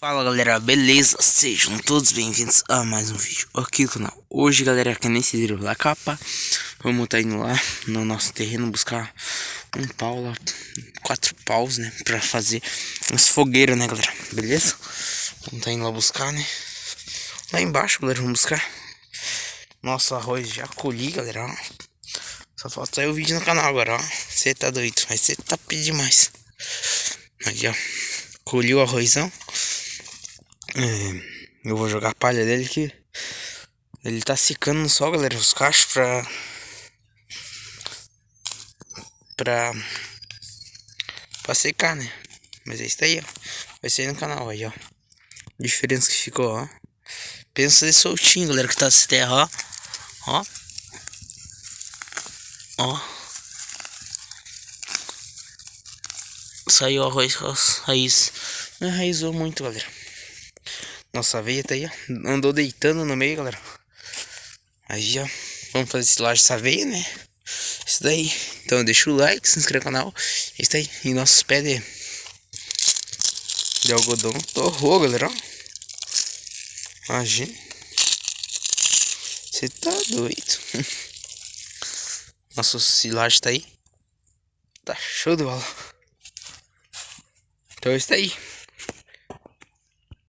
Fala galera, beleza? Sejam todos bem-vindos a mais um vídeo aqui no canal. Hoje galera, que nem se viram da capa, vamos estar indo lá no nosso terreno buscar um pau lá, 4 paus, né, pra fazer umas fogueiras, né galera, beleza? Vamos estar indo lá buscar, né, lá embaixo galera, vamos buscar nosso arroz. Já colhi galera, ó. Só falta sair o vídeo no canal agora, ó. Você tá doido, vai ser top demais. Aí ó, colhi o arrozão. Eu vou jogar a palha dele que ele tá secando no sol, galera, os cachos pra secar, né? Mas é isso aí, ó. Vai sair no canal aí, ó. Diferença que ficou, ó. Pensa de soltinho, galera, que tá essa terra, ó. Ó. Ó. Saiu o arroz com as raízes. Não enraizou muito, galera. Nossa aveia tá aí, ó. Andou deitando no meio, galera. Aí, ó. Vamos fazer esse laje dessa aveia, né? Isso daí. Então deixa o like, se inscreve no canal. Isso daí. E nossos pés de algodão torrou, galera. Imagina. Você tá doido. Nosso silagem tá aí. Tá show de bola. Então isso daí.